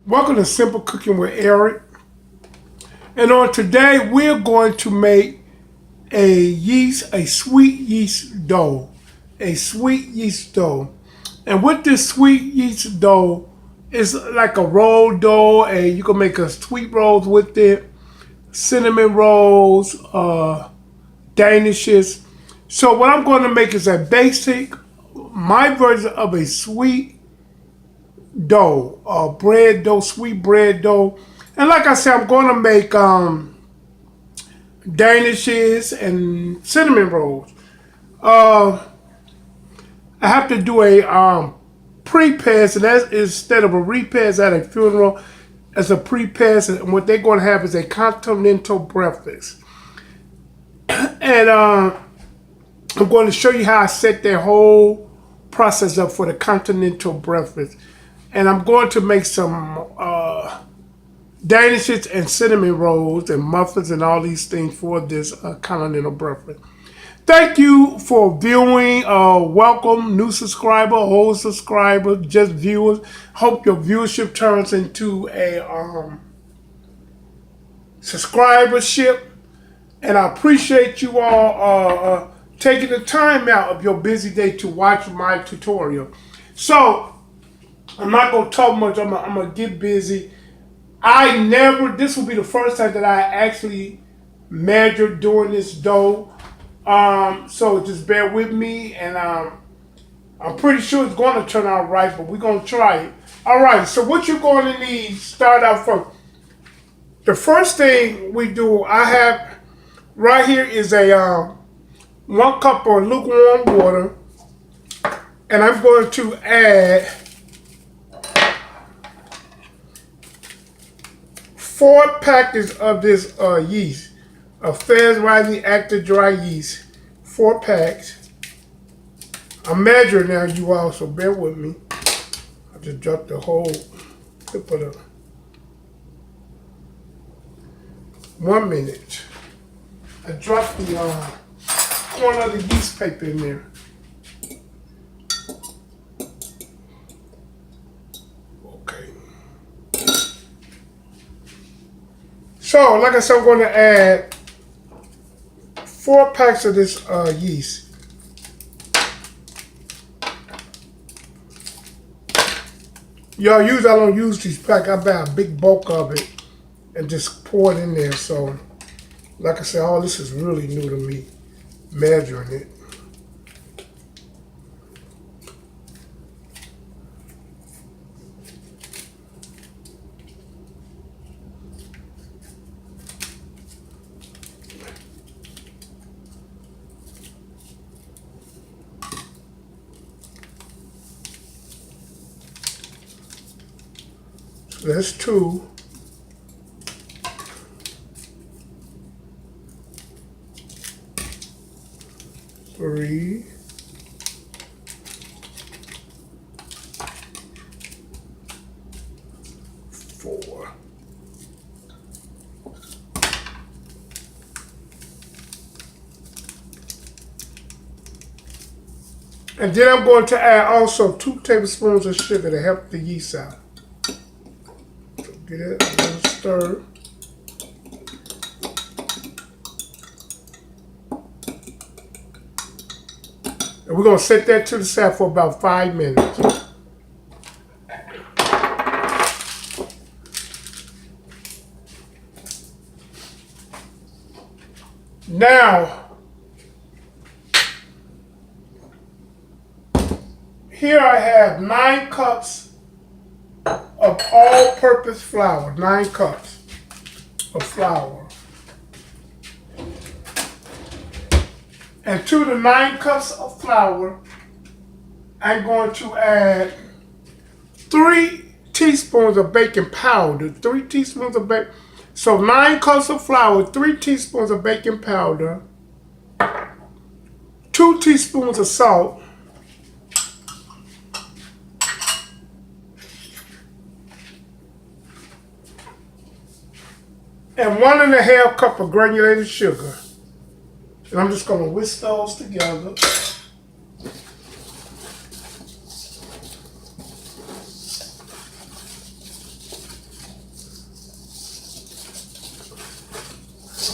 Welcome to Simple Cooking with Eric. And on today, we're going to make a sweet yeast dough. A sweet yeast dough. And with this sweet yeast dough, it's like a roll dough, and you can make a sweet rolls with it, cinnamon rolls, Danishes. So what I'm going to make is my version of a sweet dough, bread dough, sweet bread dough. And like I said, I'm going to make Danishes and cinnamon rolls. I have to do a pre-pass, and that's instead of a repass at a funeral, as a pre-pass. And what they're going to have is a continental breakfast. And I'm going to show you how I set that whole process up for the continental breakfast. And I'm going to make some Danishes and cinnamon rolls and muffins and all these things for this continental breakfast. Thank you for viewing. Welcome, new subscriber, old subscriber, just viewers. Hope your viewership turns into a subscribership. And I appreciate you all taking the time out of your busy day to watch my tutorial. So, I'm not going to talk much. I'm going to get busy. This will be the first time that I actually measured doing this dough. So just bear with me, and I'm pretty sure it's going to turn out right, but we're going to try it. All right, so what you're going to need, start out from, the first thing we do, I have right here is a 1 cup of lukewarm water, and I'm going to add 4 packets of this yeast, a fast rising active dry yeast, 4 packs. I'm measuring now, you all, so bear with me. I just dropped the whole tip of the 1 minute. I dropped the corner of the yeast paper in there. Okay. So, like I said, I'm going to add 4 packs of this yeast. I don't use these packs. I buy a big bulk of it and just pour it in there. So, like I said, all this is really new to me, measuring it. So that's 2. 3. 4. And then I'm going to add also 2 tablespoons of sugar to help the yeast out. So get it, a little stir. And we're going to set that to the side for about 5 minutes. Now, here I have 9 cups of all-purpose flour. 9 cups of flour. And to the 9 cups of flour, I'm going to add 3 teaspoons of baking powder. 3 teaspoons of baking. So 9 cups of flour, 3 teaspoons of baking powder, 2 teaspoons of salt, and 1½ cup of granulated sugar. And I'm just going to whisk those together.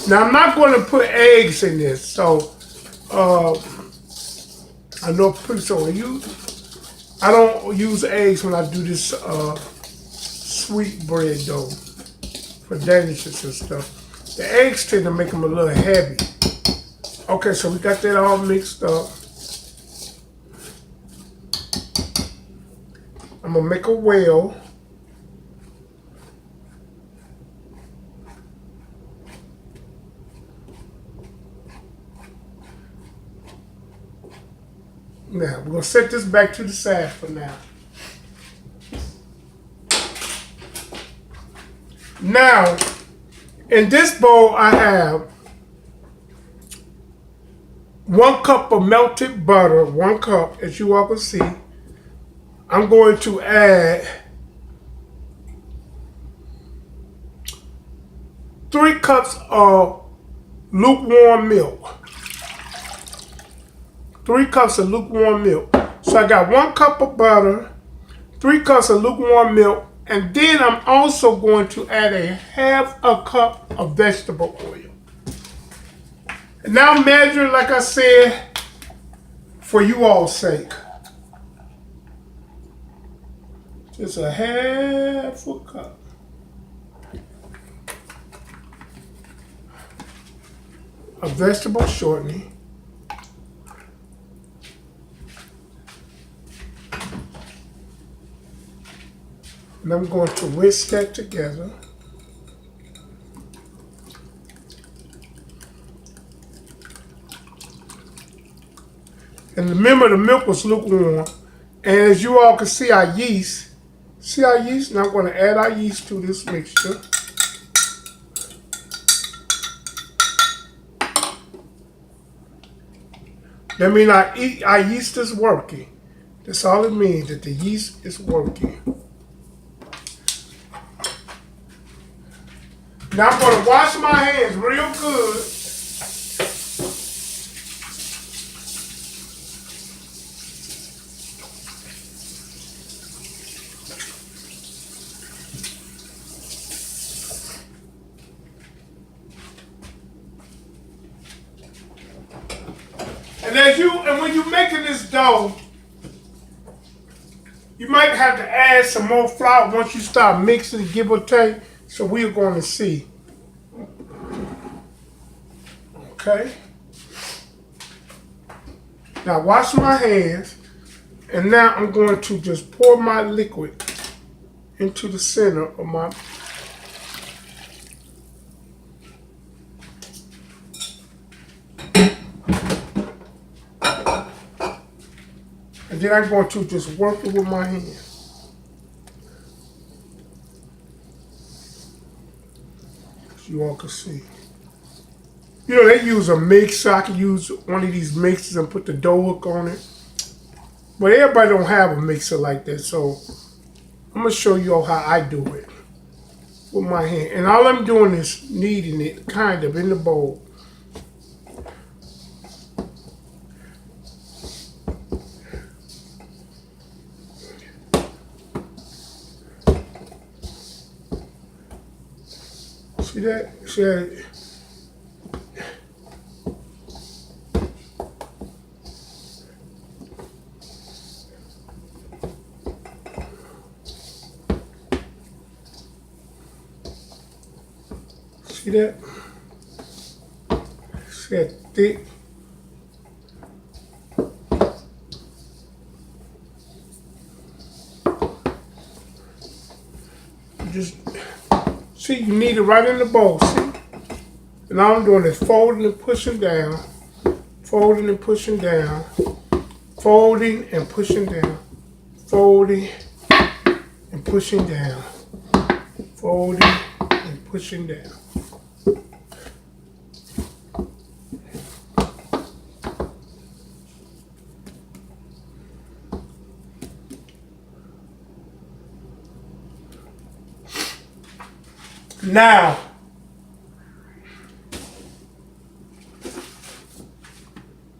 Now I'm not going to put eggs in this, so I know so I don't use eggs when I do this sweet bread dough for Danishes and stuff. The eggs tend to make them a little heavy. Okay, so we got that all mixed up. I'm gonna make a well. Now, we're gonna set this back to the side for now. Now, in this bowl I have 1 cup of melted butter, 1 cup, as you all can see. I'm going to add 3 cups of lukewarm milk. 3 cups of lukewarm milk. So I got 1 cup of butter, 3 cups of lukewarm milk, and then I'm also going to add a 1/2 cup of vegetable oil. And now measure, like I said, for you all's sake. Just a 1/2 cup. Of vegetable shortening. And I'm going to whisk that together. And remember, the milk was lukewarm. And as you all can see, our yeast. See our yeast? Now I'm going to add our yeast to this mixture. That means our yeast is working. That's all it means, that the yeast is working. Now I'm going to wash my hands real good. And when you're making this dough, you might have to add some more flour once you start mixing, give or take. So we're going to see. Okay. Now wash my hands, and now I'm going to just pour my liquid into the center of my. And then I'm going to just work it with my hands. As you all can see. You know, they use a mixer. I could use one of these mixers and put the dough hook on it. But everybody don't have a mixer like that, so I'm going to show you all how I do it with my hand. And all I'm doing is kneading it kind of in the bowl. See that? See that? See that? See that thick? Just see, you need it right in the bowl, see? And all I'm doing is folding and pushing down, folding and pushing down, folding and pushing down, folding and pushing down, folding and pushing down. Now,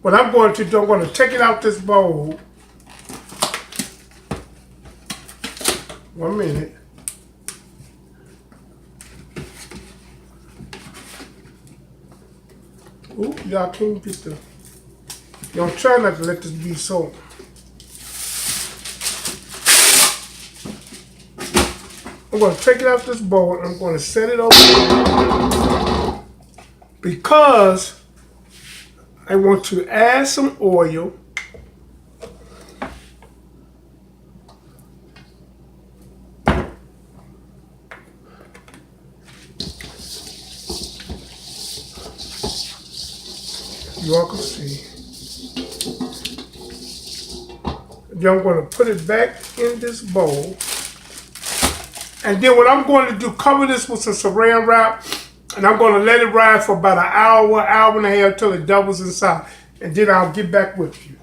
what I'm going to do, I'm going to take it out this bowl. 1 minute. Ooh, y'all can't get the. Y'all try not to let this be so. I'm going to take it out this bowl and I'm going to set it over here because I want to add some oil. You all can see. Then I'm going to put it back in this bowl. And then what I'm going to do, cover this with some saran wrap, and I'm going to let it ride for about an hour, hour and a half till it doubles inside. And then I'll get back with you.